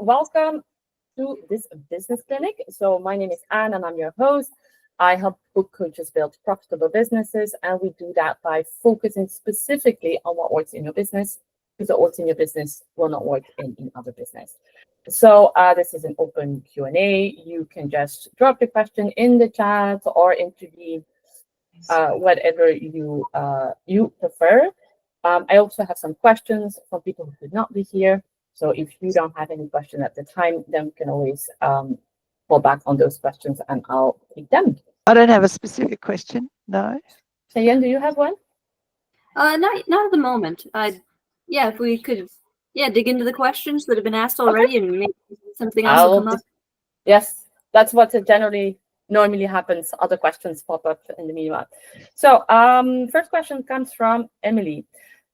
welcome to this business clinic. So my name is Anne and I'm your host. I help book coaches build profitable businesses, and we do that by focusing specifically on what works in your business, because what works in your business will not work in other business. So this is an open Q&A. You can just drop the question in the chat or into the whatever you prefer. I also have some questions from people who could not be here. So if you don't have any question at the time, then we can always fall back on those questions and I'll take them. I don't have a specific question, no. Cheyenne, do you have one? Not at the moment. Yeah, if we could, dig into the questions that have been asked already, and maybe something else will come up. Yes, that's what generally normally happens. Other questions pop up in the meanwhile. So first question comes from Emily.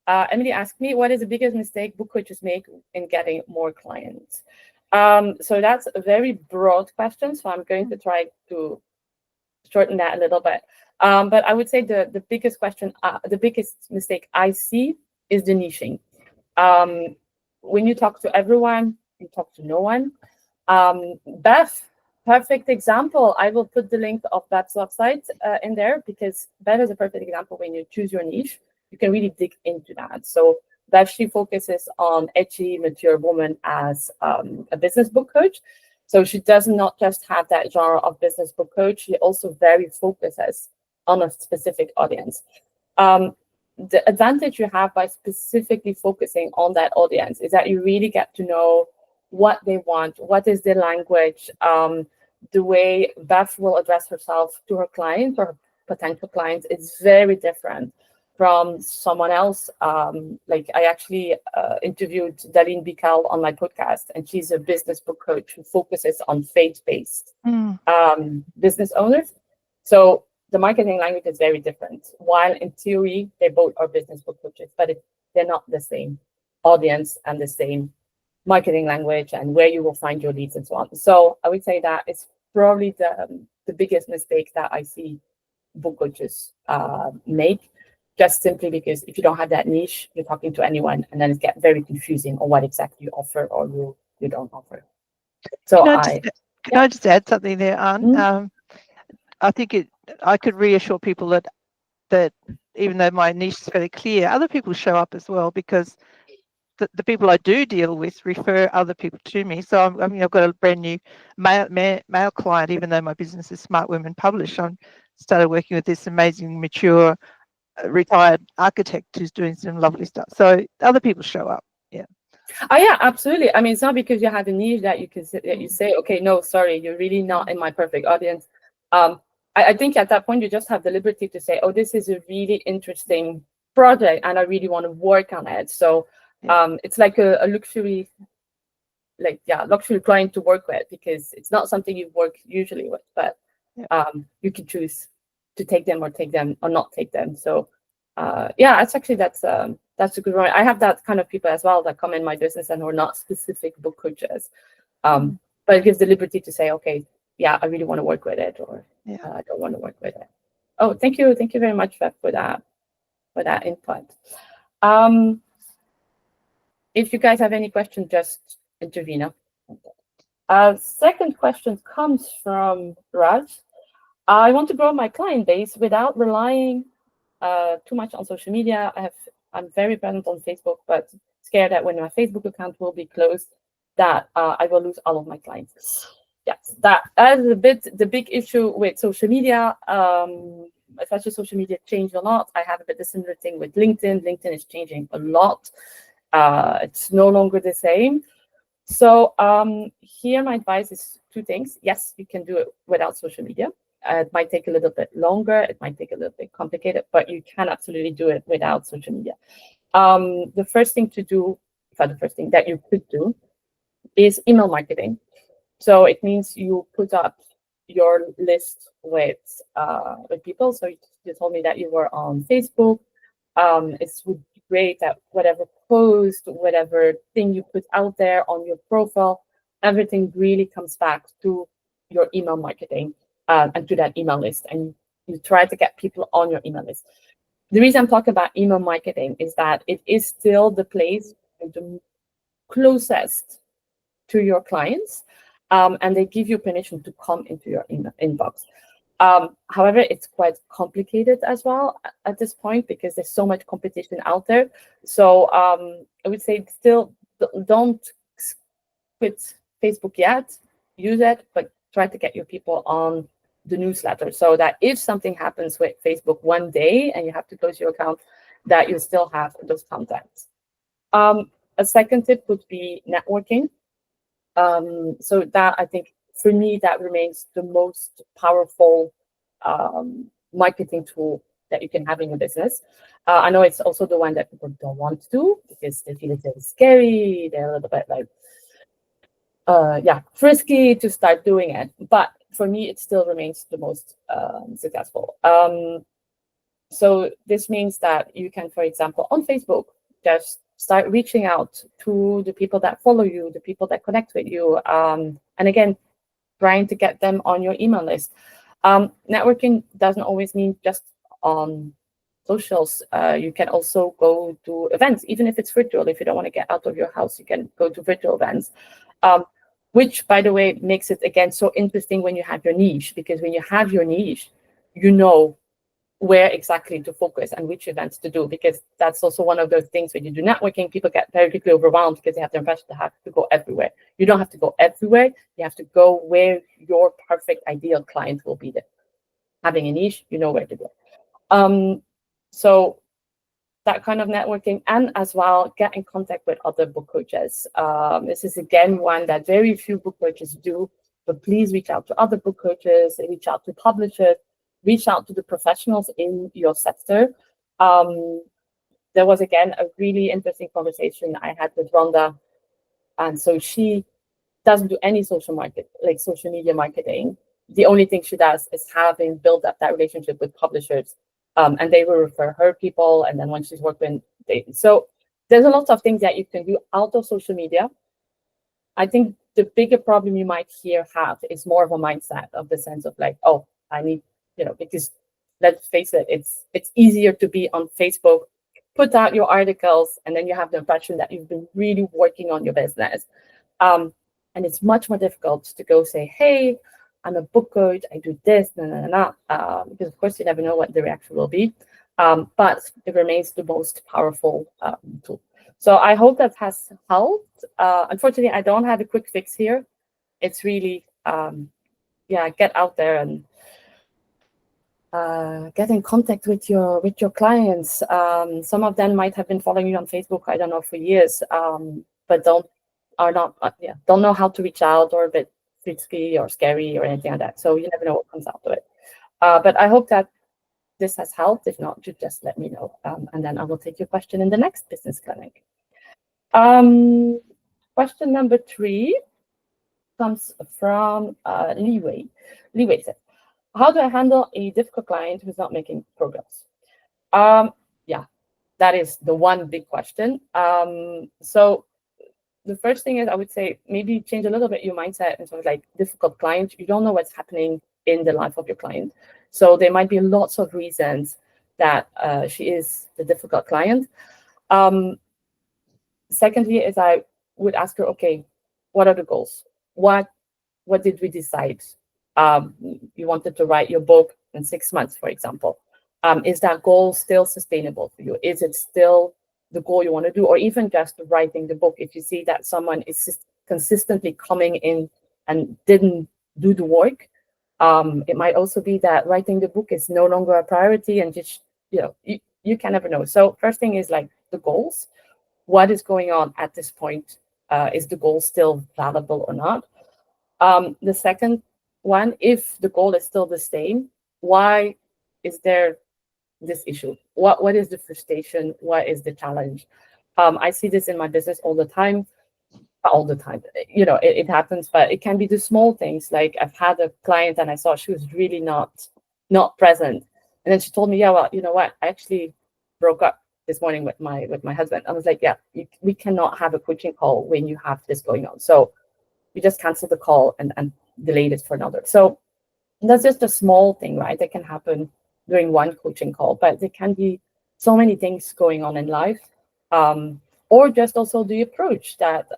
Emily asked me, what is the biggest mistake book coaches make in getting more clients? So that's a very broad question. So I'm going to try to shorten that a little bit. But I would say the biggest question, the biggest mistake I see is the niching. When you talk to everyone, you talk to no one. Bev, perfect example. I will put the link of Bev's website in there, because Bev is a perfect example. When you choose your niche, you can really dig into that. So Bev, she focuses on edgy, mature women as a business book coach. So she does not just have that genre of business book coach. She also very focuses on a specific audience. The advantage you have by specifically focusing on that audience is that you really get to know what they want, what is their language, the way Bev will address herself to her clients or potential clients is very different from someone else. Like I actually interviewed Darlene Bical on my podcast, and she's a business book coach who focuses on faith-based business owners. So the marketing language is very different. While in theory, they both are business book coaches, but they're not the same audience and the same marketing language and where you will find your leads and so on. So I would say that it's probably the biggest mistake that I see book coaches make, just simply because if you don't have that niche, you're talking to anyone, and then it gets very confusing on what exactly you offer or you don't offer. So can I just add something there, Anne? I think I could reassure people that even though my niche is very clear, other people show up as well, because the people I do deal with refer other people to me. So I've got a brand new male client, even though my business is Smart Women Publish. I started working with this amazing, mature, retired architect who's doing some lovely stuff. So other people show up. Yeah. Oh yeah, absolutely. I mean, it's not because you have a niche that you say, okay, no, sorry, you're really not in my perfect audience. I think at that point you just have the liberty to say, oh, this is a really interesting project and I really want to work on it. So it's like a luxury, luxury client to work with, because it's not something you work usually with, but you can choose to take them or not take them. So it's actually that's a good one. I have that kind of people as well that come in my business and who are not specific book coaches, but it gives the liberty to say, okay, I really want to work with it, or I don't want to work with it. Oh, thank you very much, Bev, for that input. If you guys have any questions, just intervene. Second question comes from Raj. I want to grow my client base without relying too much on social media. I'm very present on Facebook, but scared that when my Facebook account will be closed, that I will lose all of my clients. Yes, that is a bit the big issue with social media. Especially social media changed a lot. I have a bit the similar thing with LinkedIn. LinkedIn is changing a lot. It's no longer the same. So here my advice is two things. Yes, you can do it without social media. It might take a little bit longer. It might take a little bit complicated, but you can absolutely do it without social media. The first thing that you could do is email marketing. So it means you put up your list with people. So you told me that you were on Facebook. It would be great that whatever post, whatever thing you put out there on your profile, everything really comes back to your email marketing and to that email list. And you try to get people on your email list. The reason I'm talking about email marketing is that it is still the place with the closest to your clients, and they give you permission to come into your inbox. However, it's quite complicated as well at this point because there's so much competition out there. So I would say still don't quit Facebook yet. Use it, but try to get your people on the newsletter so that if something happens with Facebook one day and you have to close your account, that you still have those contacts. A second tip would be networking. So that, I think, for me, that remains the most powerful marketing tool that you can have in your business. I know it's also the one that people don't want to do because they feel it's very scary. They're a little bit like, frisky to start doing it. But for me, it still remains the most successful. So this means that you can, for example, on Facebook, just start reaching out to the people that follow you, the people that connect with you, and again, trying to get them on your email list. Networking doesn't always mean just on socials. You can also go to events, even if it's virtual. If you don't want to get out of your house, you can go to virtual events, which, by the way, makes it, again, so interesting when you have your niche, because when you have your niche, you know where exactly to focus and which events to do, because that's also one of those things when you do networking, people get very quickly overwhelmed because they have the impression they have to go everywhere. You don't have to go everywhere. You have to go where your perfect ideal client will be there. Having a niche, you know where to go. So that kind of networking, and as well, get in contact with other book coaches. This is, again, one that very few book coaches do, but please reach out to other book coaches, reach out to publishers, reach out to the professionals in your sector. There was, again, a really interesting conversation I had with Rhonda. And so she doesn't do any social media marketing. The only thing she does is having built up that relationship with publishers. And they will refer her people. And then when she's working, so there's a lot of things that you can do out of social media. I think the bigger problem you might have is more of a mindset of the sense of like, oh, I need, because let's face it, it's easier to be on Facebook, put out your articles, and then you have the impression that you've been really working on your business. And it's much more difficult to go say, hey, I'm a book coach, I do this, because of course you never know what the reaction will be. But it remains the most powerful tool. So I hope that has helped. Unfortunately, I don't have a quick fix here. It's really, get out there and get in contact with your clients. Some of them might have been following you on Facebook, I don't know, for years, but don't know how to reach out, or a bit risky or scary or anything like that. So you never know what comes out of it. But I hope that this has helped. If not, just let me know, and then I will take your question in the next business clinic. Question number 3 comes from Leeway. Leeway says, how do I handle a difficult client who's not making progress? That is the one big question. So the first thing is, I would say, maybe change a little bit your mindset and sort of like difficult client. You don't know what's happening in the life of your client. So there might be lots of reasons that she is the difficult client. Secondly, is I would ask her, okay, what are the goals? What did we decide? You wanted to write your book in 6 months, for example. Is that goal still sustainable for you? Is it still the goal you want to do? Or even just writing the book, if you see that someone is consistently coming in and didn't do the work, it might also be that writing the book is no longer a priority, and just, you can never know. So first thing is like the goals. What is going on at this point? Is the goal still valuable or not? The second one, if the goal is still the same, why is there this issue? What is the frustration? What is the challenge? I see this in my business all the time. It happens, but it can be the small things. Like I've had a client and I saw she was really not present, and then she told me, yeah, well, you know what, I actually broke up this morning with my husband. I was like, yeah, we cannot have a coaching call when you have this going on. So we just canceled the call and delayed it for another. So that's just a small thing, right? That can happen during one coaching call, but there can be so many things going on in life. or just also the approach that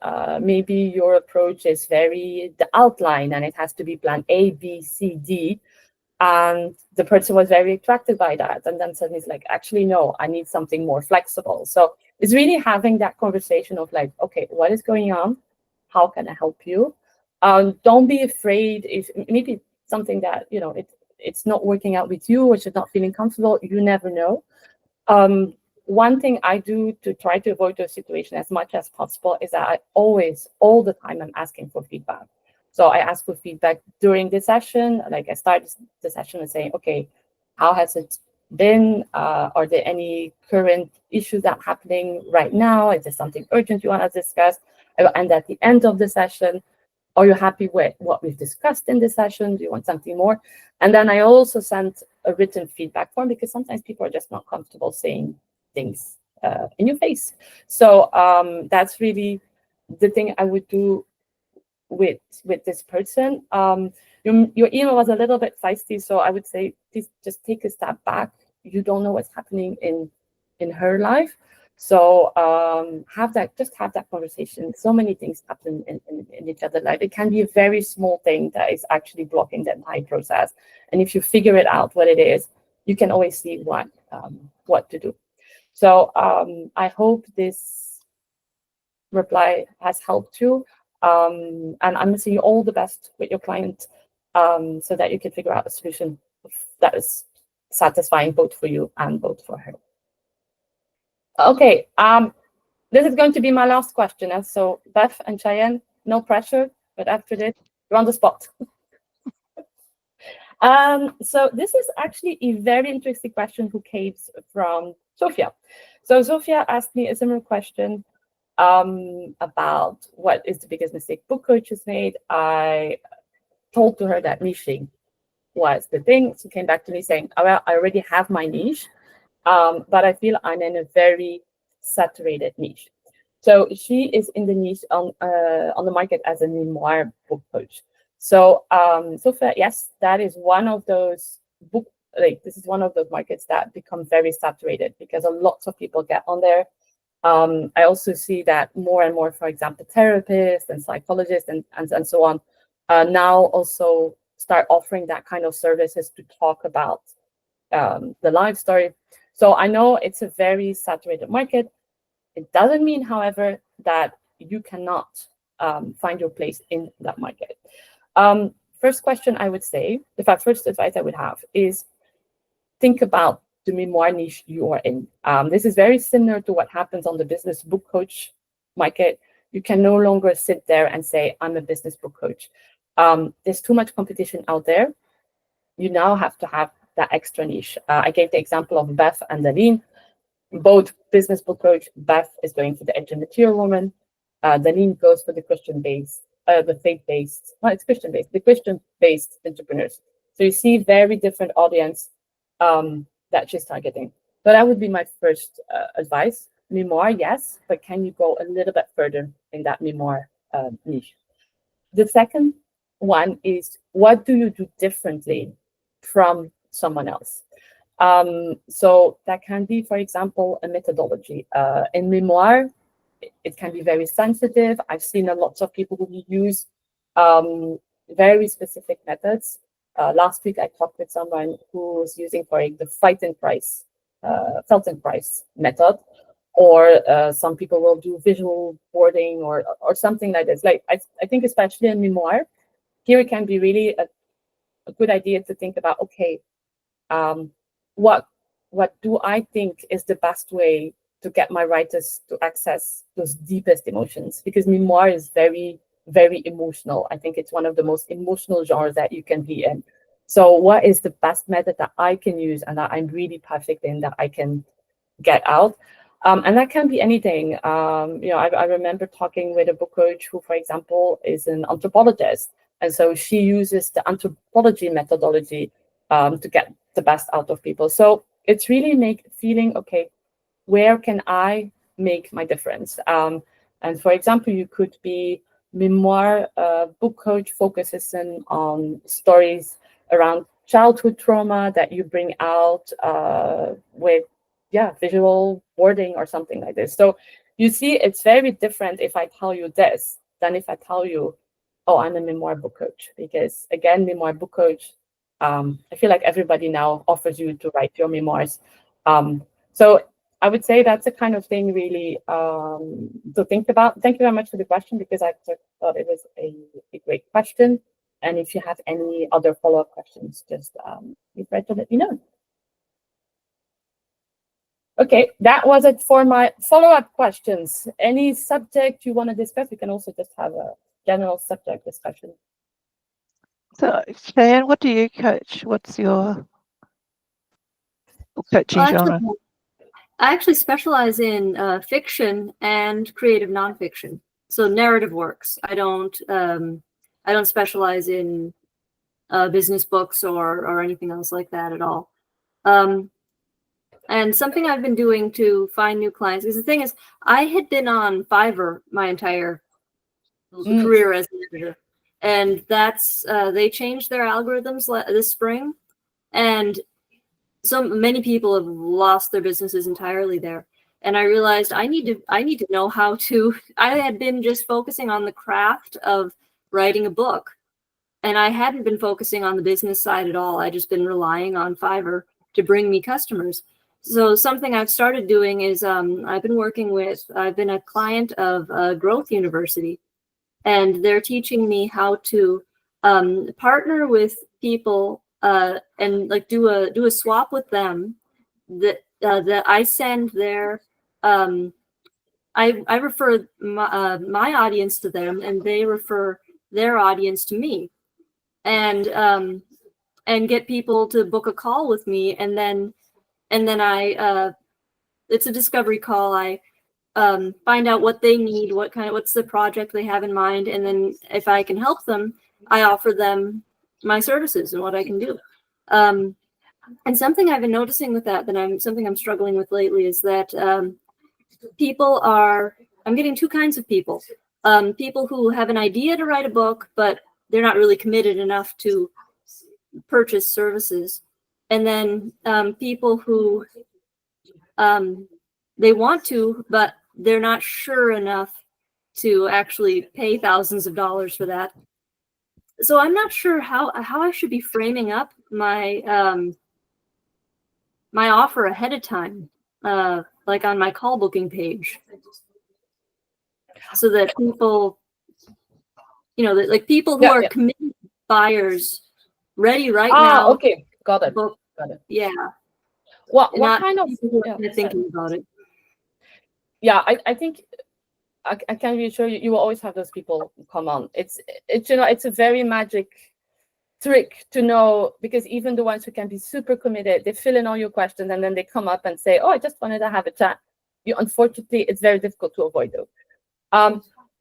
maybe your approach is very the outline and it has to be plan A, B, C, D. And the person was very attracted by that. And then suddenly it's like, actually, no, I need something more flexible. So it's really having that conversation of like, okay, what is going on? How can I help you? Don't be afraid if maybe something that, it's not working out with you or you're not feeling comfortable. You never know. One thing I do to try to avoid those situations as much as possible is that I always, all the time, I'm asking for feedback. So I ask for feedback during the session. Like I start the session and saying, okay, how has it been? Are there any current issues that are happening right now? Is there something urgent you want to discuss? And at the end of the session, are you happy with what we've discussed in this session? Do you want something more? And then I also send a written feedback form because sometimes people are just not comfortable saying things in your face. So that's really the thing I would do with this person. Your email was a little bit feisty, so I would say please just take a step back. You don't know what's happening in her life, so have that conversation. So many things happen in each other's life. It can be a very small thing that is actually blocking the entire process, and if you figure it out what it is, you can always see what to do. So I hope this reply has helped you. And I'm wishing you all the best with your client so that you can figure out a solution that is satisfying both for you and both for her. Okay, this is going to be my last question. And so Bev and Cheyenne, no pressure, but after this, you're on the spot. So this is actually a very interesting question who came from Sophia. So Sophia asked me a similar question about what is the biggest mistake book coaches made. I told to her that niching was the thing. She came back to me saying, oh, well, I already have my niche, but I feel I'm in a very saturated niche. So she is in the niche on the market as a memoir book coach. So Sophia, yes, that is one of those this is one of those markets that become very saturated because a lot of people get on there. I also see that more and more, for example, therapists and psychologists and so on now also start offering that kind of services to talk about the life story. So I know it's a very saturated market. It doesn't mean, however, that you cannot find your place in that market. First question I would say, first advice I would have is think about the memoir niche you are in. This is very similar to what happens on the business book coach market. You can no longer sit there and say, I'm a business book coach. There's too much competition out there. You now have to have that extra niche. I gave the example of Bev and Daleen, both business book coach. Bev is going for the edge and material woman. Daleen goes for the Christian-based, the faith-based, well, it's Christian-based, the Christian-based entrepreneurs. So you see very different audience that she's targeting. So that would be my first advice. Memoir, yes, but can you go a little bit further in that memoir niche? The second one is, what do you do differently from someone else? So that can be, for example, a methodology. In memoir, it can be very sensitive. I've seen a lot of people who use very specific methods. Last week, I talked with someone who was using the Felton Price method, or some people will do visual boarding or something like this. Like I think especially in memoir, here it can be really a good idea to think about, okay, what do I think is the best way to get my writers to access those deepest emotions? Because memoir is very, very emotional. I think it's one of the most emotional genres that you can be in. So what is the best method that I can use and that I'm really perfect in, that I can get out? And that can be anything. I remember talking with a book coach who, for example, is an anthropologist. And so she uses the anthropology methodology to get the best out of people. So it's really feeling, okay, where can I make my difference? And for example, you could be memoir book coach focuses on stories around childhood trauma that you bring out with visual boarding or something like this. So you see, it's very different if I tell you this than if I tell you, oh, I'm a memoir book coach. Because again, memoir book coach, I feel like everybody now offers you to write your memoirs. So I would say that's a kind of thing really to think about. Thank you very much for the question, because I thought it was a great question. And if you have any other follow-up questions, just be ready to let me know. Okay, that was it for my follow-up questions. Any subject you want to discuss? We can also just have a general subject discussion. So, Cheyenne, what do you coach? What's your book coaching genre? I actually specialize in fiction and creative nonfiction, so narrative works. I don't specialize in business books or anything else like that at all. And something I've been doing to find new clients, because the thing is, I had been on Fiverr my entire career as an editor, and that's they changed their algorithms this spring, and so many people have lost their businesses entirely there. And I realized I need to know how to. I had been just focusing on the craft of writing a book, and I hadn't been focusing on the business side at all. I just been relying on Fiverr to bring me customers. So something I've started doing is I've been a client of Growth University, and they're teaching me how to partner with people and like do a swap with them that I send their I refer my audience to them, and they refer their audience to me, and get people to book a call with me, and then I it's a discovery call. I find out what they need, what's the project they have in mind, and then if I can help them, I offer them my services and what I can do. And something I've been noticing with that I'm struggling with lately is that I'm getting two kinds of people. People who have an idea to write a book, but they're not really committed enough to purchase services. And then people who they want to, but they're not sure enough to actually pay thousands of dollars for that. So I'm not sure how I should be framing up my my offer ahead of time, like on my call booking page, so that people, that like people who are committed buyers, ready right now. Okay, got it. Yeah. What kind of thinking about it? Yeah, I think I can reassure you, you will always have those people come on. It's it's a very magic trick to know, because even the ones who can be super committed, they fill in all your questions and then they come up and say, oh, I just wanted to have a chat. Unfortunately, it's very difficult to avoid those.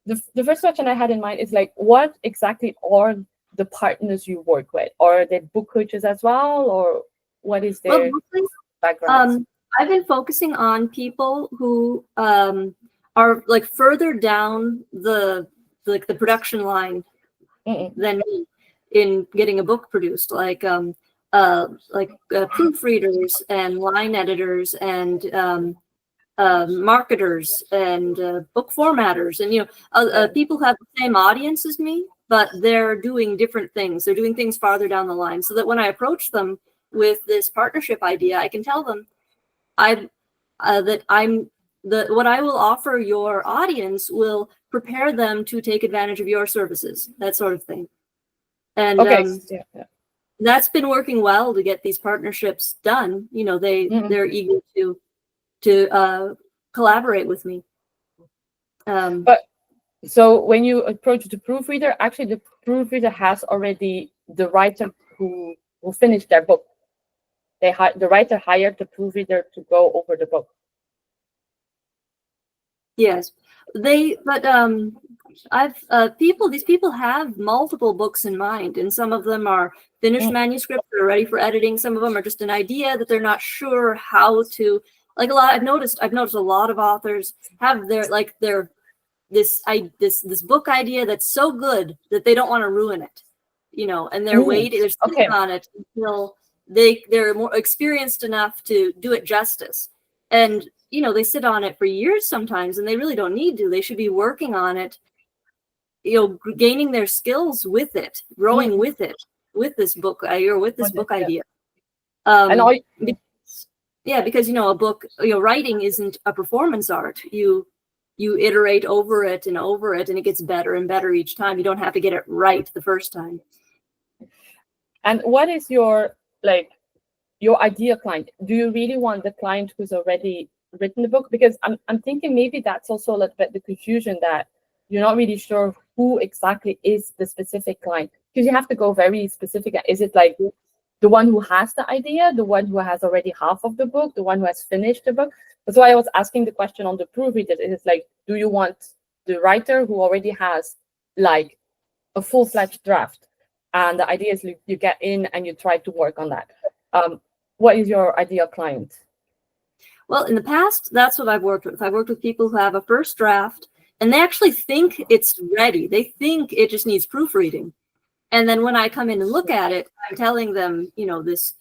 The first question I had in mind is like, what exactly are the partners you work with? Are they book coaches as well, or what is their background? I've been focusing on people who are like further down the production line than me in getting a book produced, like proofreaders and line editors and marketers and book formatters, and people who have the same audience as me, but they're doing different things. They're doing things farther down the line, so that when I approach them with this partnership idea, I can tell them what I will offer your audience will prepare them to take advantage of your services, that sort of thing. And that's been working well to get these partnerships done. They're eager to collaborate with me. But so when you approach the proofreader, actually the proofreader has already the writer who finished their book. The writer hired the proofreader to go over the book. Yes, these people have multiple books in mind, and some of them are finished manuscripts that are ready for editing. Some of them are just an idea that they're not sure how to. Like I've noticed a lot of authors have this book idea that's so good that they don't want to ruin it, and they're sitting on it until they're more experienced enough to do it justice. And they sit on it for years sometimes, and they really don't need to. They should be working on it, gaining their skills with it, growing with it, with this book or with this book idea. And all, because a book, writing isn't a performance art. You iterate over it, and it gets better and better each time. You don't have to get it right the first time. And what is your ideal client? Do you really want the client who's already written the book? Because I'm thinking maybe that's also a little bit the confusion, that you're not really sure who exactly is the specific client, because you have to go very specific. Is it like the one who has the idea, the one who has already half of the book, the one who has finished the book? That's why I was asking the question on the proofreader. It's like, do you want the writer who already has like a full-fledged draft, and the idea is you get in and you try to work on that? What is your ideal client? Well, in the past, that's what I've worked with. I've worked with people who have a first draft, and they actually think it's ready. They think it just needs proofreading. And then when I come in and look at it, I'm telling them, there's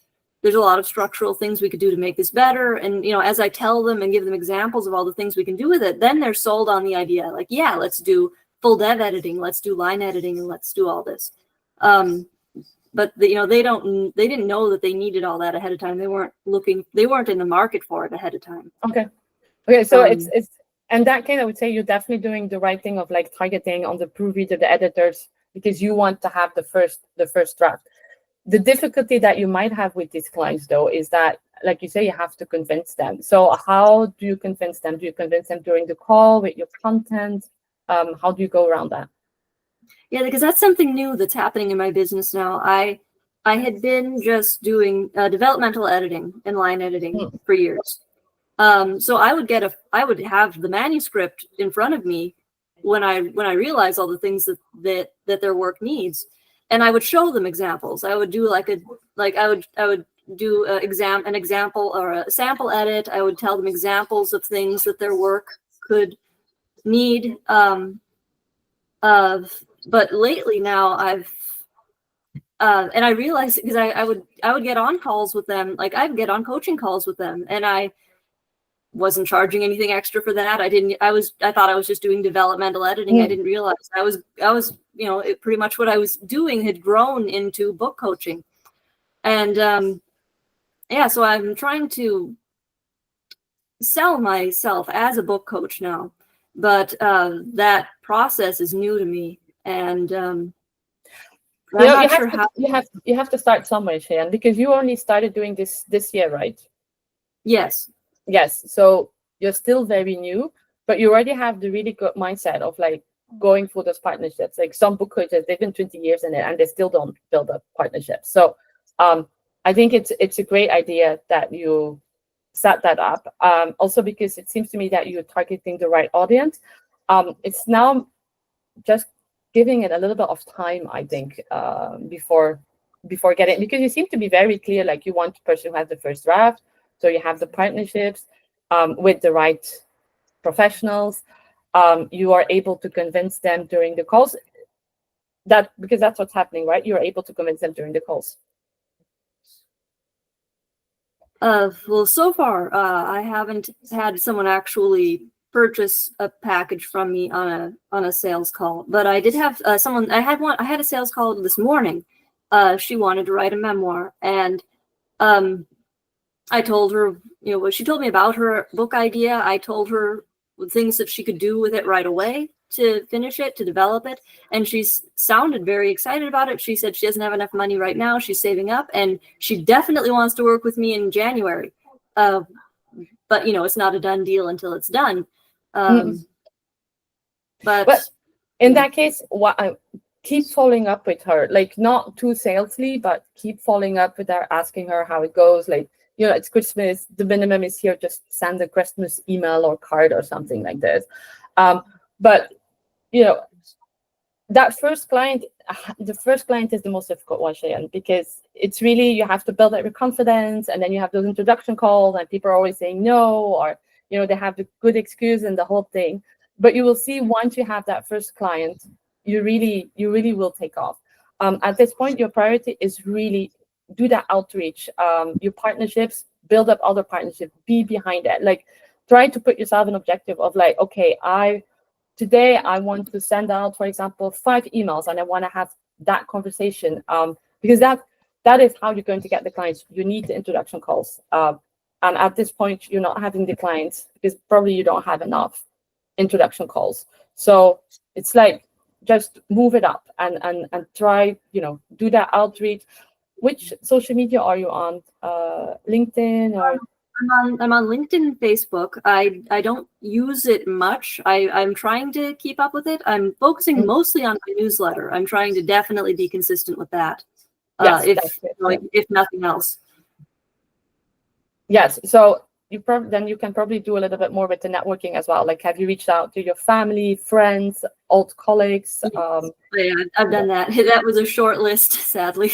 a lot of structural things we could do to make this better. And, as I tell them and give them examples of all the things we can do with it, then they're sold on the idea. Like, yeah, let's do full dev editing, let's do line editing, and let's do all this. But they didn't know that they needed all that ahead of time. They weren't in the market for it ahead of time. Okay. So it's and that case, I would say you're definitely doing the right thing of like targeting on the proofreader, the editors, because you want to have the first draft. The difficulty that you might have with these clients, though, is that, like you say, you have to convince them. So how do you convince them? Do you convince them during the call with your content? How do you go around that? Yeah, because that's something new that's happening in my business now. I had been just doing developmental editing and line editing for years. So I would have the manuscript in front of me when I realized all the things that their work needs, and I would show them examples. I would do I would do an example or a sample edit. I would tell them examples of things that their work could need. But lately now and I realized, because I would get on calls with them, like I would get on coaching calls with them, and I wasn't charging anything extra for that. I thought I was just doing developmental editing. I didn't realize I was pretty much what I was doing had grown into book coaching. And so I'm trying to sell myself as a book coach now, but that process is new to me, and you have to start somewhere, Cheyenne, because you only started doing this year, right? Yes. So you're still very new, but you already have the really good mindset of like going for those partnerships. Like some book coaches, they've been 20 years in it and they still don't build up partnerships. So I think it's a great idea that you set that up. Also because it seems to me that you're targeting the right audience. It's now just giving it a little bit of time, I think, before getting, because you seem to be very clear, like you want the person who has the first draft. So you have the partnerships with the right professionals. You are able to convince them during the calls. Because that's what's happening, right? You're able to convince them during the calls. Well, so far, I haven't had someone actually purchase a package from me on a sales call, but I did have someone. I had a sales call this morning. She wanted to write a memoir, and I told her, she told me about her book idea. I told her things that she could do with it right away to finish it, to develop it. And she sounded very excited about it. She said she doesn't have enough money right now. She's saving up, and she definitely wants to work with me in January. But, it's not a done deal until it's done. But in that case, keep following up with her, like not too salesy, but keep following up with her, asking her how it goes. Like, it's Christmas, the minimum is here, just send a Christmas email or card or something like this. But, that first client, the first client is the most difficult one, Cheyenne, because it's really, you have to build up your confidence, and then you have those introduction calls and people are always saying no, or, they have the good excuse and the whole thing. But you will see once you have that first client, you really will take off. At this point, your priority is really do that outreach, your partnerships, build up other partnerships, be behind it. Like try to put yourself an objective of like, okay, today I want to send out, for example, 5 emails, and I want to have that conversation, because that is how you're going to get the clients. You need the introduction calls, and at this point, you're not having the clients because probably you don't have enough introduction calls. So it's like, just move it up and try, do that outreach. Which social media are you on? LinkedIn or? I'm on LinkedIn and Facebook. I don't use it much. I'm trying to keep up with it. I'm focusing mostly on my newsletter. I'm trying to definitely be consistent with that. Yes, if nothing else. Yes. So then you can probably do a little bit more with the networking as well. Like, have you reached out to your family, friends, old colleagues? Yeah, I've done that. That was a short list, sadly.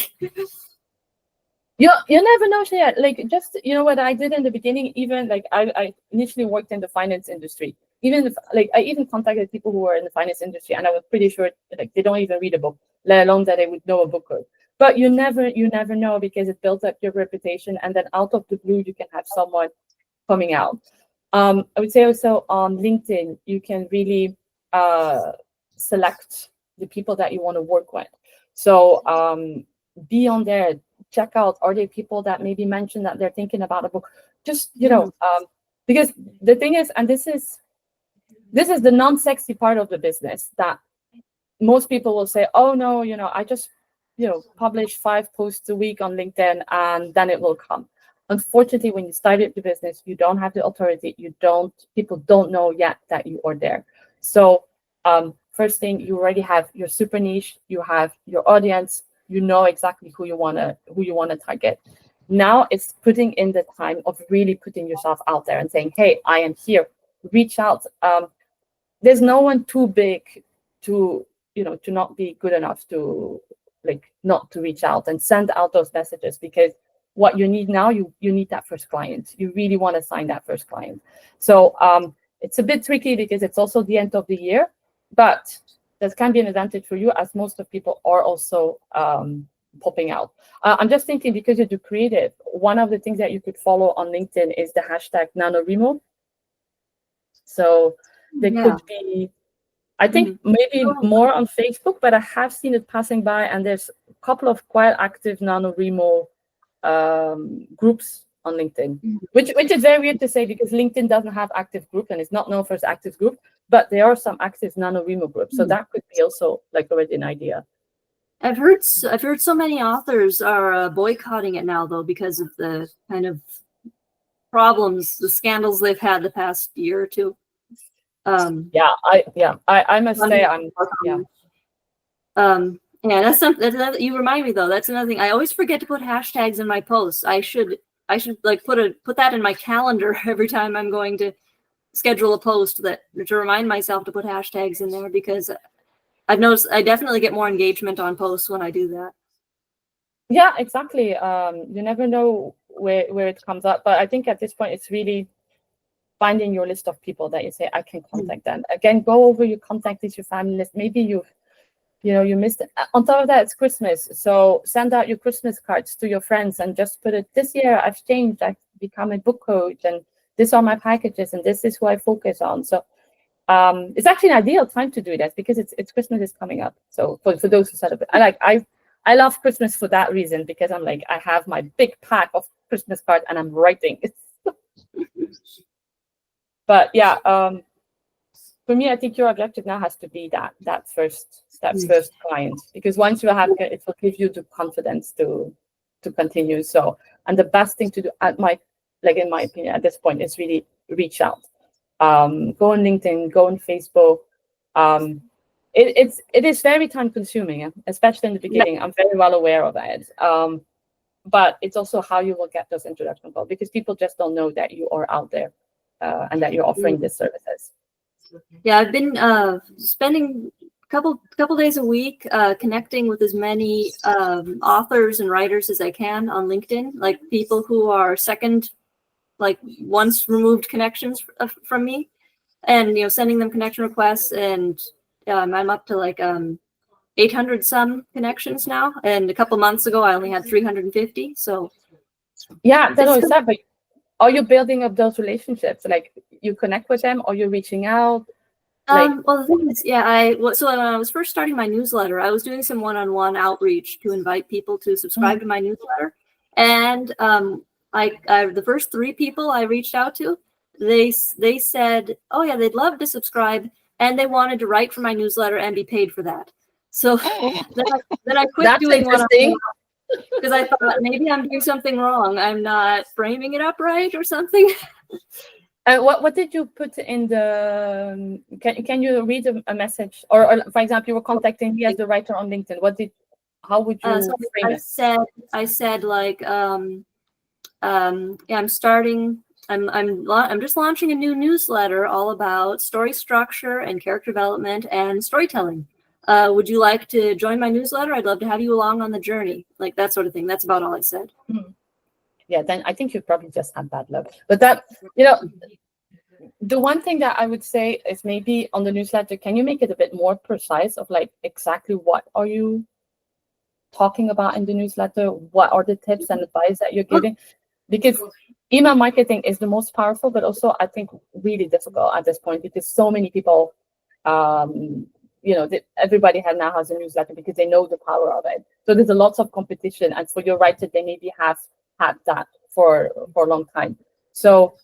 You never know, Cheyenne. Like, just, what I did in the beginning, even like I initially worked in the finance industry. Even if, like, I even contacted people who were in the finance industry, and I was pretty sure like they don't even read a book, let alone that they would know a book code. But you never know, because it builds up your reputation, and then out of the blue you can have someone coming out. I would say also on LinkedIn, you can really select the people that you want to work with. So be on there. Check out, are there people that maybe mention that they're thinking about a book? Just, because the thing is, and this is the non-sexy part of the business, that most people will say, oh no, I just, publish 5 posts a week on LinkedIn and then it will come. Unfortunately, when you started the business, you don't have the authority. People don't know yet that you are there. So first thing, you already have your super niche, you have your audience, you know exactly who you wanna target. Now it's putting in the time of really putting yourself out there and saying, hey, I am here. Reach out. There's no one too big to not be good enough to, like, not to reach out and send out those messages, because what you need now, you need that first client. You really want to sign that first client. So it's a bit tricky because it's also the end of the year, but that can be an advantage for you, as most of people are also popping out. I'm just thinking, because you do creative, one of the things that you could follow on LinkedIn is the hashtag NaNoWriMo. So there could be, I think maybe more on Facebook, but I have seen it passing by, and there's a couple of quite active NaNoWriMo groups on LinkedIn, which is very weird to say, because LinkedIn doesn't have active group and it's not known for its active group, but there are some active NaNoWriMo groups. So that could be also like already an idea. I've heard so many authors are boycotting it now, though, because of the kind of problems, the scandals they've had the past year or two. I must say yeah, that's something. You remind me, though. That's another thing. I always forget to put hashtags in my posts. I should like put that in my calendar every time I'm going to schedule a post, to remind myself to put hashtags in there, because I've noticed I definitely get more engagement on posts when I do that. Yeah, exactly. You never know where it comes up, but I think at this point it's really finding your list of people that you say, I can contact them. Again, go over your contact list, your family list. Maybe you missed it. On top of that, it's Christmas. So send out your Christmas cards to your friends and just put it, this year I've changed, I've become a book coach, and these are my packages, and this is who I focus on. So it's actually an ideal time to do that, because it's Christmas is coming up. So for those who celebrate, I love Christmas for that reason, because I'm like, I have my big pack of Christmas cards and I'm writing. But yeah, for me, I think your objective now has to be that first client, because once you have it, will give you the confidence to continue. So, and the best thing to do in my opinion at this point is really reach out. Go on LinkedIn, go on Facebook. It is very time consuming, especially in the beginning. I'm very well aware of it. But it's also how you will get those introduction calls, because people just don't know that you are out there and that you're offering these services. Yeah, I've been spending a couple days a week connecting with as many authors and writers as I can on LinkedIn, like people who are once removed connections from me, and sending them connection requests, and I'm up to like 800 some connections now, and a couple months ago I only had 350. So yeah, that was sad, but are you building up those relationships? Like you connect with them, or you're reaching out? Well, the thing is, so when I was first starting my newsletter, I was doing some one-on-one outreach to invite people to subscribe to my newsletter. And the first 3 people I reached out to, they said, oh yeah, they'd love to subscribe, and they wanted to write for my newsletter and be paid for that. So then I quit doing one-on-one because I thought maybe I'm doing something wrong. I'm not framing it up right or something. What did you put in the? Can you read a message, or for example, you were contacting me as the writer on LinkedIn. How would you frame it? I said like I'm starting. I'm just launching a new newsletter all about story structure and character development and storytelling. Would you like to join my newsletter? I'd love to have you along on the journey, like that sort of thing. That's about all I said. Yeah, then I think you probably just had bad luck. But that, you know, the one thing that I would say is maybe on the newsletter, can you make it a bit more precise of like exactly what are you talking about in the newsletter? What are the tips and advice that you're giving? Because email marketing is the most powerful, but also I think really difficult at this point because so many people, everybody now has a newsletter because they know the power of it. So there's a lot of competition, and for your writer, they maybe have had that for a long time. So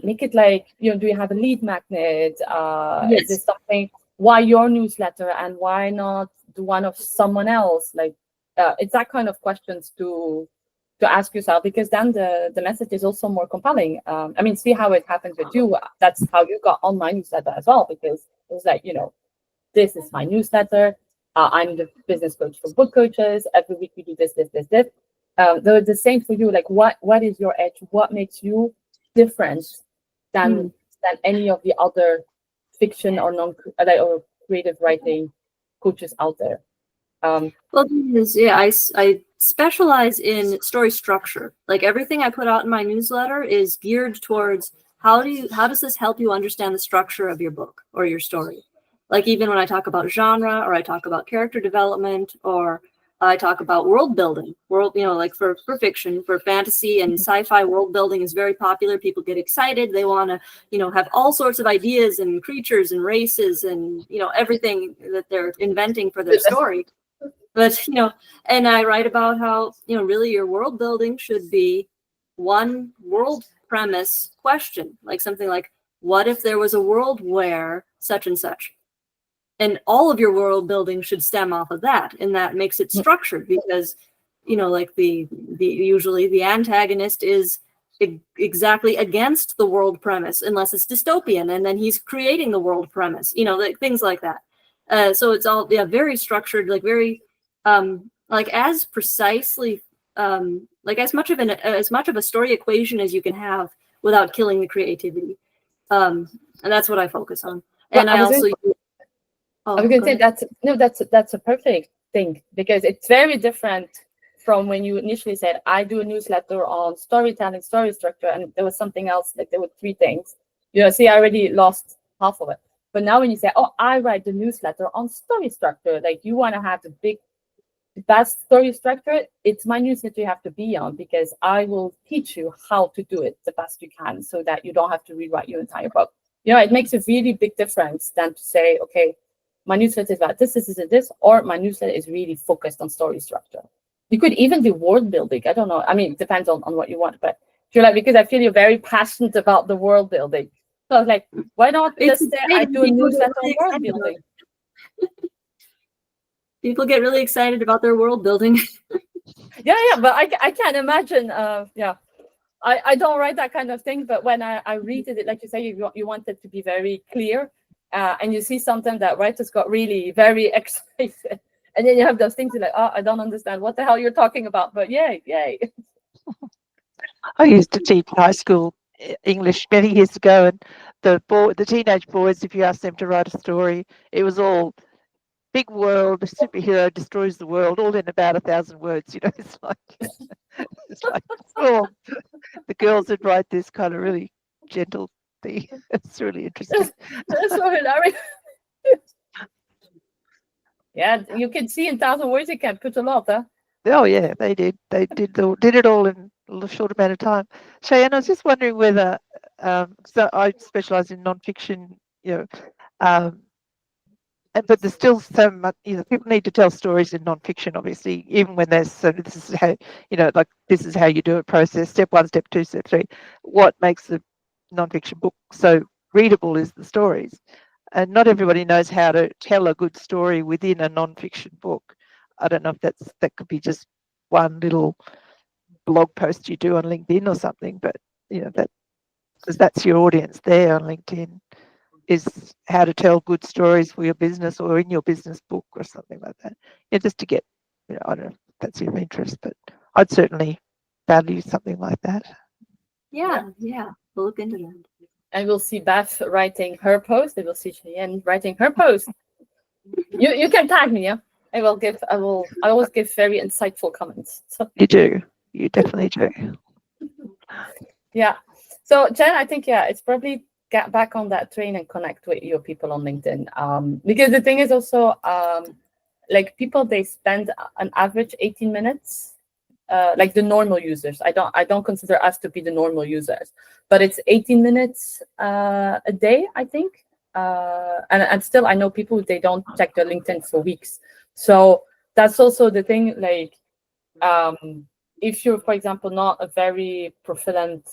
make it like, do you have a lead magnet? Yes. Is this something? Why your newsletter and why not the one of someone else? Like it's that kind of questions to ask yourself, because then the message is also more compelling. I mean, see how it happens with you. That's how you got on my newsletter as well, because it was like, this is my newsletter. I'm the business coach for book coaches. Every week we do this. They're the same for you. Like, what is your edge? What makes you different than any of the other fiction or or creative writing coaches out there? Well, I specialize in story structure. Like everything I put out in my newsletter is geared towards how does this help you understand the structure of your book or your story? Like even when I talk about genre, or I talk about character development, or I talk about world building. Like for fiction, for fantasy and sci-fi, world building is very popular. People get excited. They want to, have all sorts of ideas and creatures and races and, everything that they're inventing for their story. But, and I write about how, really your world building should be one world premise question, like something like, what if there was a world where such and such? And all of your world building should stem off of that, and that makes it structured because, like usually the antagonist is exactly against the world premise unless it's dystopian, and then he's creating the world premise, like things like that. So it's all very structured, like very like as precisely like as much of a story equation as you can have without killing the creativity, and that's what I focus on. And I was going to say that's a perfect thing, because it's very different from when you initially said, I do a newsletter on storytelling, story structure, and there was something else, like there were 3 things. See, I already lost half of it. But now when you say, oh, I write the newsletter on story structure, like you want to have the best story structure, it's my newsletter you have to be on, because I will teach you how to do it the best you can so that you don't have to rewrite your entire book. It makes a really big difference than to say, okay, my newsletter is about this, or my newsletter is really focused on story structure. You could even do world building. I don't know. I mean, it depends on what you want, but because I feel you're very passionate about the world building. So I was like, why not just say I do a newsletter on world building? People get really excited about their world building. Yeah, but I can't imagine. I don't write that kind of thing, but when I read it, like you say, you want it to be very clear. And you see something that writers got really very excited, and then you have those things you're like, oh, I don't understand what the hell you're talking about, but yay. I used to teach high school English many years ago, and the teenage boys, if you asked them to write a story, it was all big world, the superhero destroys the world, all in about 1,000 words. It's like oh, the girls would write this kind of really gentle thing. It's really interesting. That's so hilarious. Yeah, you can see in 1,000 words you can put a lot, huh? Oh yeah, they did. They did it all in a short amount of time. Cheyenne, I was just wondering whether, so I specialise in non-fiction, but there's still so much, people need to tell stories in non-fiction, obviously, even when there's, so this is how, like this is how you do it process, step 1, step 2, step 3. What makes the non-fiction book so readable is the stories. And not everybody knows how to tell a good story within a non-fiction book. I don't know if that could be just one little blog post you do on LinkedIn or something, but because that's your audience there on LinkedIn, is how to tell good stories for your business or in your business book or something like that. Just to get, I don't know if that's your interest, but I'd certainly value something like that. Yeah. We'll look into that. And we'll see Bev writing her post, and we'll see Cheyenne writing her post. You can tag me, yeah. I always give very insightful comments. So. You definitely do. Yeah. So Jen, I think it's probably get back on that train and connect with your people on LinkedIn. Because the thing is also like people, they spend an average 18 minutes. Like the normal users. I don't consider us to be the normal users, but it's 18 minutes a day, I think. And still I know people, they don't check their LinkedIn for weeks. So that's also the thing, like if you're, for example, not a very prevalent,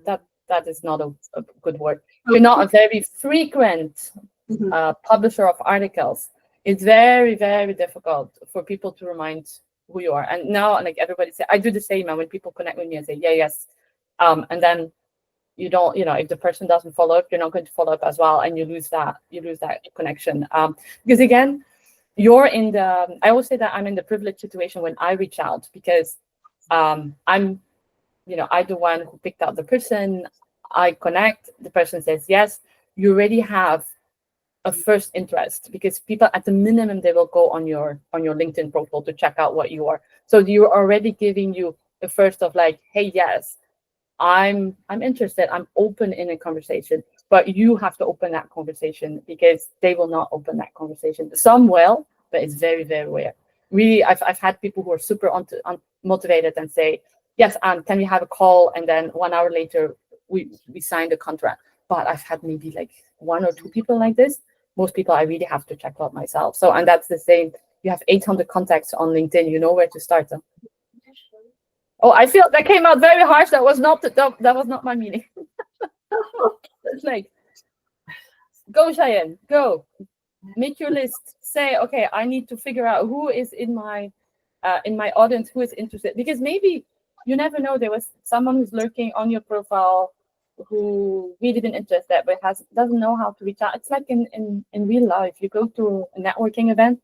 that is not a good word. You're not a very frequent publisher of articles. It's very, very difficult for people to remind who you are. And now, like everybody say, I do the same. And when people connect with me and say, yes, and then you don't, if the person doesn't follow up, you're not going to follow up as well, and you lose that connection. Because again, you're in the, I always say that I'm in the privileged situation when I reach out, because I'm, I'm the one who picked out the person. I connect, the person says yes, you already have a first interest, because people at the minimum, they will go on your LinkedIn profile to check out what you are. So you're already giving you the first of like, hey, yes, I'm interested, I'm open in a conversation, but you have to open that conversation, because they will not open that conversation. Some will, but it's very, very rare. Really, I've had people who are super motivated and say, yes, can we have a call? And then 1 hour later, we signed a contract. But I've had maybe like 1 or 2 people like this. Most people I really have to check out myself. So, and that's the same. You have 800 contacts on LinkedIn. You know where to start them. Oh, I feel that came out very harsh. That was not that was not my meaning. It's like, go Cheyenne, go. Make your list. Say, okay, I need to figure out who is in my audience, who is interested. Because maybe you never know, there was someone who's lurking on your profile who really been interested but doesn't know how to reach out. It's like in real life. You go to a networking event,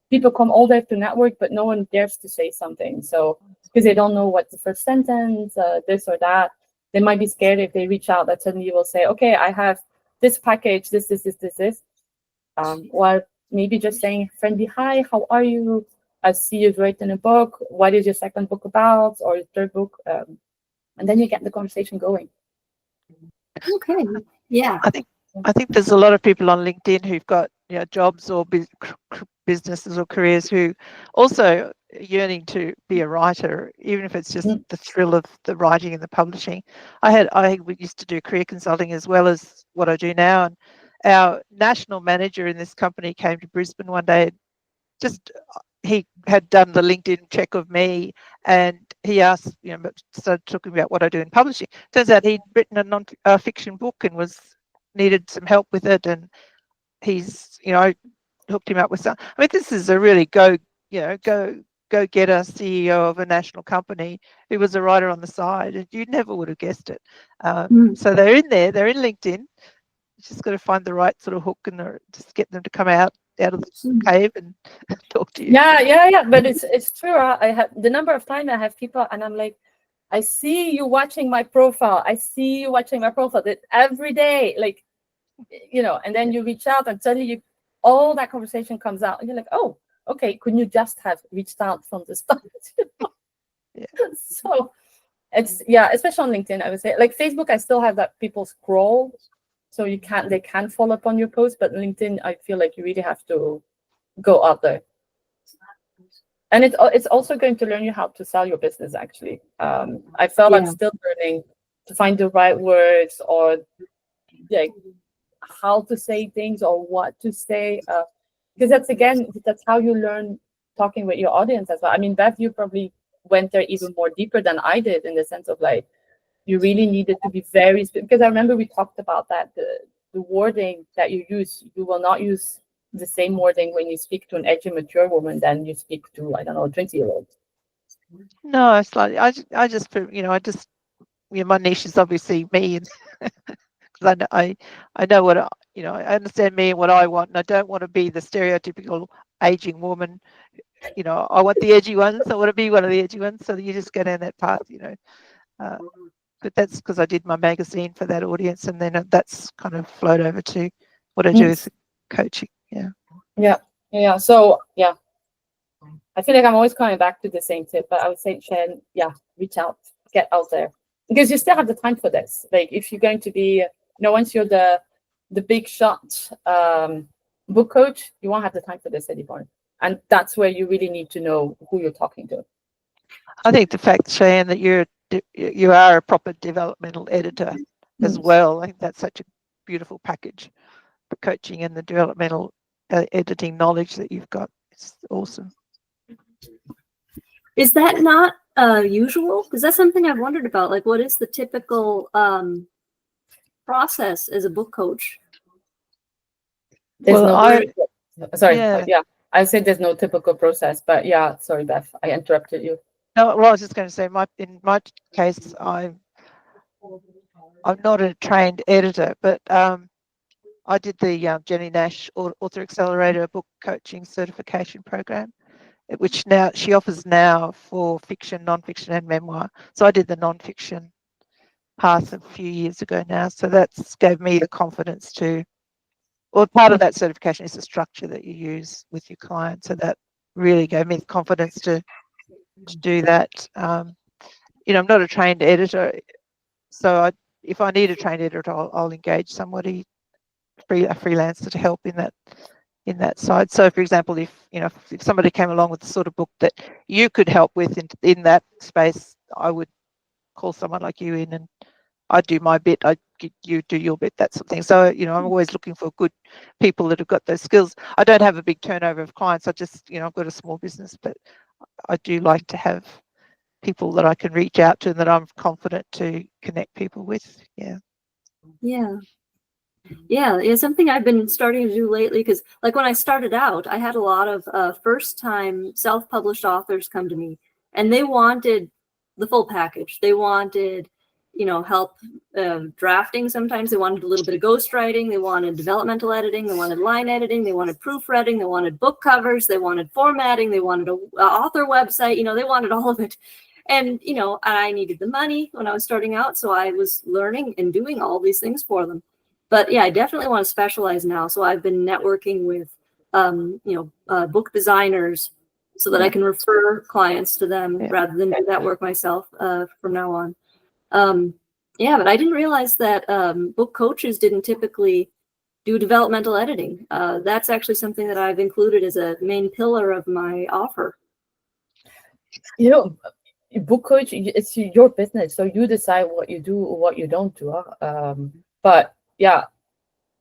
people come all there to network, but no one dares to say something. So because they don't know what's the first sentence, this or that. They might be scared if they reach out that suddenly you will say, okay, I have this package, this. Or maybe just saying friendly, hi, how are you? I see you've written a book. What is your second book about, or your third book? And then you get the conversation going. Okay. Yeah. I think there's a lot of people on LinkedIn who've got jobs or businesses or careers who also are yearning to be a writer, even if it's just the thrill of the writing and the publishing. We used to do career consulting as well as what I do now, and our national manager in this company came to Brisbane one day. He had done the LinkedIn check of me, and he asked, started talking about what I do in publishing. Turns out he'd written a non-fiction book and needed some help with it, and he's, I hooked him up with some. I mean, this is a really go getter CEO of a national company who was a writer on the side, and you never would have guessed it. So they're in there, they're in LinkedIn. You just got to find the right sort of hook and just get them to come out of the cave and talk to you. Yeah. But it's true. I have the number of times I have people, and I'm like, I see you watching my profile. That every day, like, and then you reach out and suddenly all that conversation comes out, and you're like, oh, okay, couldn't you just have reached out from the start? Yeah. So it's especially on LinkedIn, I would say. Like Facebook, I still have that people scroll, so they can follow up on your post, but LinkedIn, I feel like you really have to go out there. And it's also going to learn you how to sell your business, actually. I felt I'm still learning to find the right words, or like how to say things or what to say. Because that's how you learn talking with your audience as well. I mean, Bev, you probably went there even more deeper than I did, in the sense of like, you really needed to be very because I remember we talked about that, the wording that you use, you will not use the same wording when you speak to an edgy, mature woman than you speak to, I don't know, a 20-year-old. No, it's like I just my niche is obviously me, because I know what I understand me and what I want, and I don't want to be the stereotypical aging woman. I want the edgy ones. I want to be one of the edgy ones. So you just go down that path, But that's because I did my magazine for that audience, and then that's kind of flowed over to what I do as coaching. Yeah. So yeah, I feel like I'm always coming back to the same tip, but I would say, Cheyenne, reach out, get out there, because you still have the time for this. Like, if you're going to be, once you're the big shot book coach, you won't have the time for this anymore, and that's where you really need to know who you're talking to. I think the fact, Cheyenne, that you are a proper developmental editor as well. I think that's such a beautiful package for coaching, and the developmental editing knowledge that you've got. It's awesome. Is that not usual? Because that's something I've wondered about. Like, what is the typical process as a book coach? I said there's no typical process, but yeah, sorry, Beth, I interrupted you. No, well, I was just going to say, in my case, I'm not a trained editor, but I did the Jenny Nash Author Accelerator book coaching certification program, which now she offers now for fiction, non-fiction, and memoir. So I did the non-fiction path a few years ago now. So that's gave me the confidence to. Well, part of that certification is the structure that you use with your client. So that really gave me the confidence to do that. I'm not a trained editor, so if I need a trained editor, I'll engage somebody, a freelancer, to help in that side. So, for example, if somebody came along with the sort of book that you could help with in that space, I would call someone like you in, and I'd do my bit. You do your bit, that sort of thing. So, I'm always looking for good people that have got those skills. I don't have a big turnover of clients. I just, I've got a small business, but I do like to have people that I can reach out to and that I'm confident to connect people with. Yeah, something I've been starting to do lately, because like when I started out, I had a lot of first-time self-published authors come to me, and they wanted the full package. They wanted, help drafting. Sometimes they wanted a little bit of ghostwriting. They wanted developmental editing. They wanted line editing. They wanted proofreading. They wanted book covers. They wanted formatting. They wanted an author website. They wanted all of it. And, I needed the money when I was starting out, so I was learning and doing all these things for them. But yeah, I definitely want to specialize now. So I've been networking with, book designers, so that I can refer clients to them rather than do that work myself from now on. But I didn't realize that book coaches didn't typically do developmental editing. That's actually something that I've included as a main pillar of my offer. Book coach, it's your business, so you decide what you do or what you don't do. But yeah,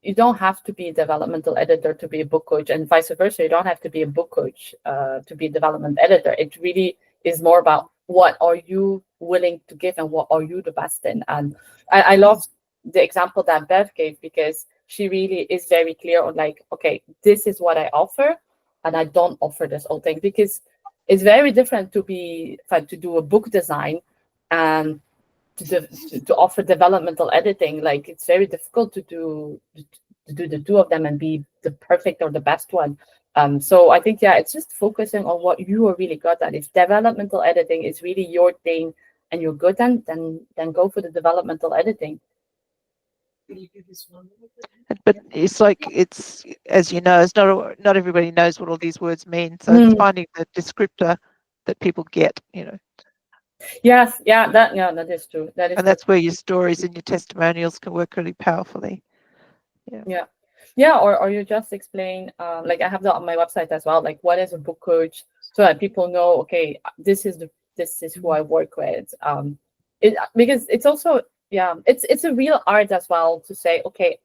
you don't have to be a developmental editor to be a book coach, and vice versa. You don't have to be a book coach to be a development editor. It really is more about what are you willing to give and what are you the best in. And I love the example that Bev gave, because she really is very clear on like, okay, this is what I offer, and I don't offer this whole thing, because it's very different to do a book design and to offer developmental editing. Like, it's very difficult to do the two of them and be the perfect or the best one. So I think, it's just focusing on what you are really good at. If developmental editing is really your thing and you're good at, then go for the developmental editing. But it's like, it's, as you know, it's not everybody knows what all these words mean. So it's finding the descriptor that people get, Yes, that is true. And that's where your stories and your testimonials can work really powerfully. Yeah. Yeah, or you just explain, like I have that on my website as well, like what is a book coach, so that people know, okay, this is who I work with. Because it's also, yeah, it's a real art as well to say, okay,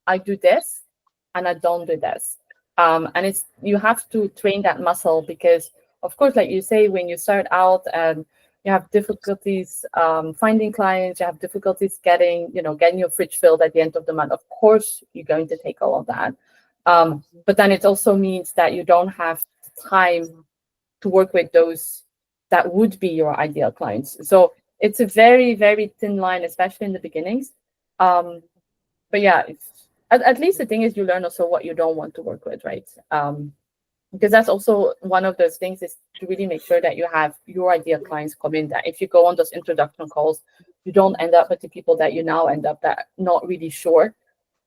I do this and I don't do this. And it's, you have to train that muscle because, of course, like you say, when you start out and you have difficulties finding clients, you have difficulties getting your fridge filled at the end of the month. Of course, you're going to take all of that. But then it also means that you don't have time to work with those that would be your ideal clients. So it's a very, very thin line, especially in the beginnings. But yeah, at least the thing is you learn also what you don't want to work with, right? Because that's also one of those things, is to really make sure that you have your ideal clients come in, that if you go on those introduction calls, you don't end up with the people that you now end up that not really sure.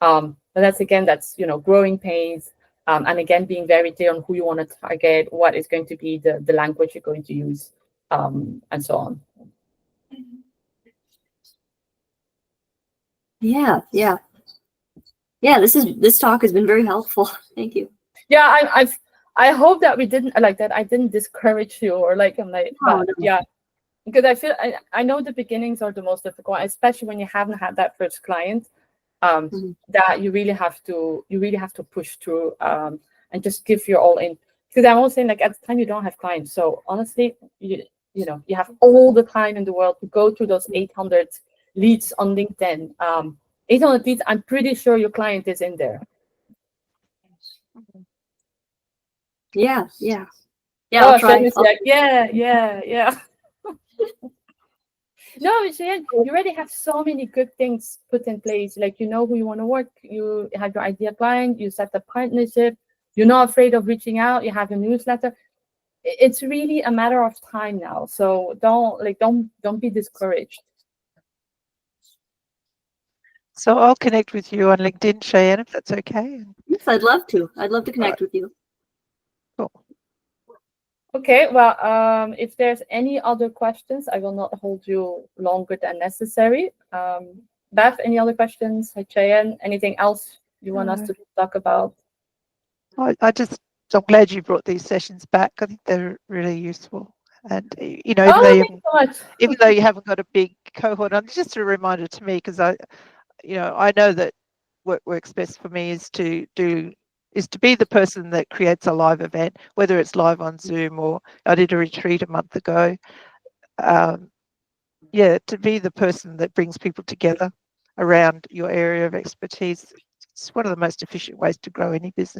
But that's growing pains. And again, being very clear on who you want to target, what is going to be the language you're going to use, and so on. Yeah. This talk has been very helpful. Thank you. Yeah, I hope that we didn't like that. I didn't discourage you or like I'm like, but no. yeah, because I feel I know the beginnings are the most difficult, especially when you haven't had that first client. That you really have to push through and just give your all in. Because I'm also saying, like, at the time you don't have clients, so honestly, you have all the time in the world to go through those 800 leads on LinkedIn. 800 leads, I'm pretty sure your client is in there. Yeah. Oh, I'll try. like, yeah. No, Cheyenne, you already have so many good things put in place. Like, you know who you want to work, you have your ideal client, you set the partnership, you're not afraid of reaching out, you have a newsletter. It's really a matter of time now. So don't be discouraged. So I'll connect with you on LinkedIn, Cheyenne, if that's okay. Yes, I'd love to. I'd love to connect with you. Cool. Okay, well, if there's any other questions, I will not hold you longer than necessary. Bev, any other questions? Cheyenne, anything else you want us to talk about? I'm glad you brought these sessions back. I think they're really useful. And even though you haven't got a big cohort, it's just a reminder to me, because I know that what works best for me is to be the person that creates a live event, whether it's live on Zoom or I did a retreat a month ago. To be the person that brings people together around your area of expertise. It's one of the most efficient ways to grow any business.